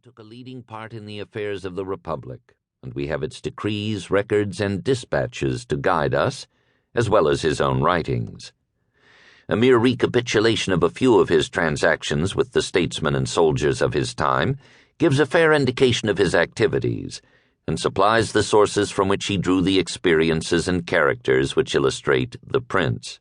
took a leading part in the affairs of the Republic, and we have its decrees, records, and dispatches to guide us, as well as his own writings. A mere recapitulation of a few of his transactions with the statesmen and soldiers of his time gives a fair indication of his activities, and supplies the sources from which he drew the experiences and characters which illustrate the Prince.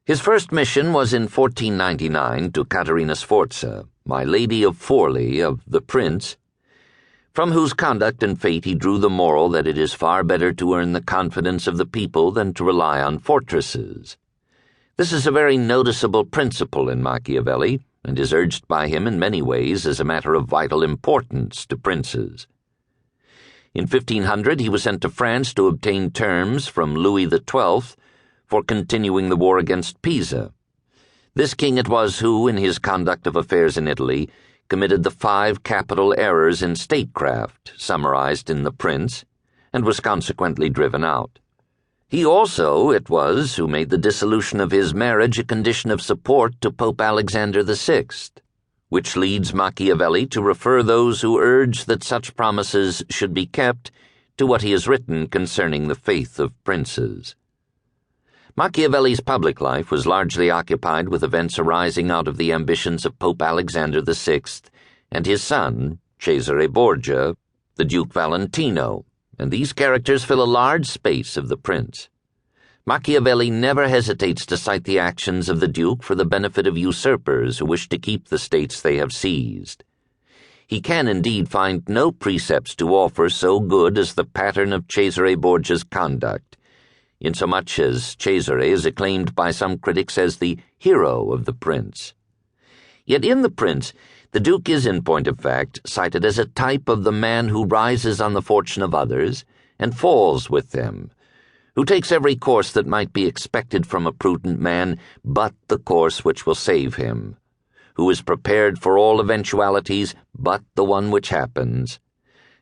His first mission was in 1499 to Caterina Sforza, my Lady of Forli of the Prince, from whose conduct and fate he drew the moral that it is far better to earn the confidence of the people than to rely on fortresses. This is a very noticeable principle in Machiavelli, and is urged by him in many ways as a matter of vital importance to princes. In 1500 he was sent to France to obtain terms from Louis XII for continuing the war against Pisa. This king it was who, in his conduct of affairs in Italy, committed the 5 capital errors in statecraft, summarized in The Prince, and was consequently driven out. He also, it was, who made the dissolution of his marriage a condition of support to Pope Alexander VI, which leads Machiavelli to refer those who urge that such promises should be kept to what he has written concerning the faith of princes. Machiavelli's public life was largely occupied with events arising out of the ambitions of Pope Alexander VI and his son, Cesare Borgia, the Duke Valentino, and these characters fill a large space of The Prince. Machiavelli never hesitates to cite the actions of the Duke for the benefit of usurpers who wish to keep the states they have seized. He can indeed find no precepts to offer so good as the pattern of Cesare Borgia's conduct, insomuch as Cesare is acclaimed by some critics as the hero of The Prince. Yet in The Prince, the Duke is, in point of fact, cited as a type of the man who rises on the fortune of others and falls with them, who takes every course that might be expected from a prudent man but the course which will save him, who is prepared for all eventualities but the one which happens,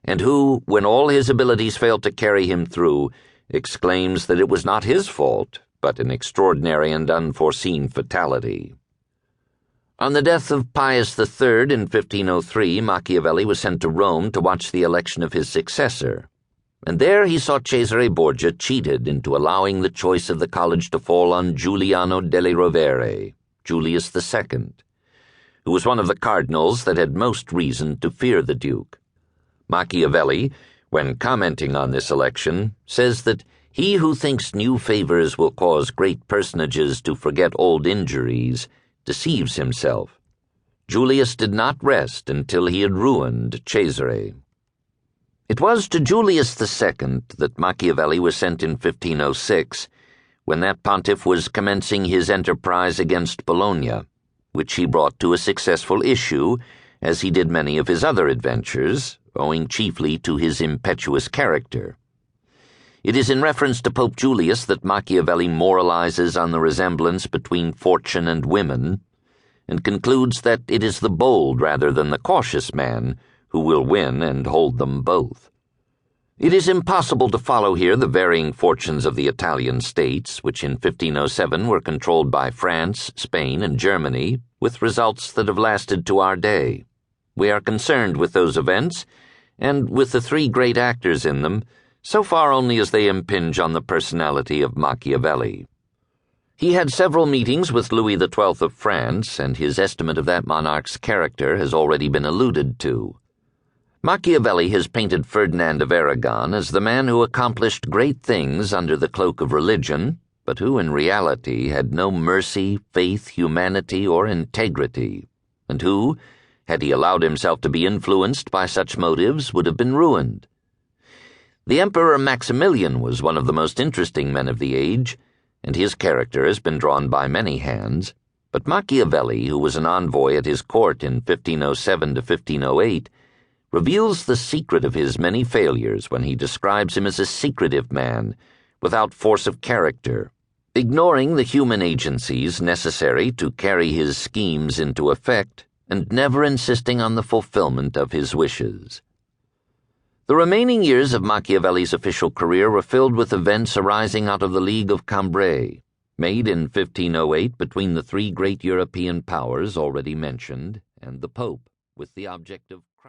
and who, when all his abilities fail to carry him through, exclaims that it was not his fault, but an extraordinary and unforeseen fatality. On the death of Pius III in 1503, Machiavelli was sent to Rome to watch the election of his successor, and there he saw Cesare Borgia cheated into allowing the choice of the college to fall on Giuliano delle Rovere, Julius II, who was one of the cardinals that had most reason to fear the Duke. Machiavelli, when commenting on this election, says that he who thinks new favors will cause great personages to forget old injuries deceives himself. Julius did not rest until he had ruined Cesare. It was to Julius II that Machiavelli was sent in 1506, when that pontiff was commencing his enterprise against Bologna, which he brought to a successful issue, as he did many of his other adventures, owing chiefly to his impetuous character. It is in reference to Pope Julius that Machiavelli moralizes on the resemblance between fortune and women, and concludes that it is the bold rather than the cautious man who will win and hold them both. It is impossible to follow here the varying fortunes of the Italian states, which in 1507 were controlled by France, Spain, and Germany, with results that have lasted to our day. We are concerned with those events, and with the 3 great actors in them, so far only as they impinge on the personality of Machiavelli. He had several meetings with Louis XII of France, and his estimate of that monarch's character has already been alluded to. Machiavelli has painted Ferdinand of Aragon as the man who accomplished great things under the cloak of religion, but who in reality had no mercy, faith, humanity, or integrity, and who, had he allowed himself to be influenced by such motives, would have been ruined. The Emperor Maximilian was one of the most interesting men of the age, and his character has been drawn by many hands, but Machiavelli, who was an envoy at his court in 1507 to 1508, reveals the secret of his many failures when he describes him as a secretive man, without force of character, ignoring the human agencies necessary to carry his schemes into effect, and never insisting on the fulfillment of his wishes. The remaining years of Machiavelli's official career were filled with events arising out of the League of Cambrai, made in 1508 between the 3 great European powers already mentioned and the Pope, with the object of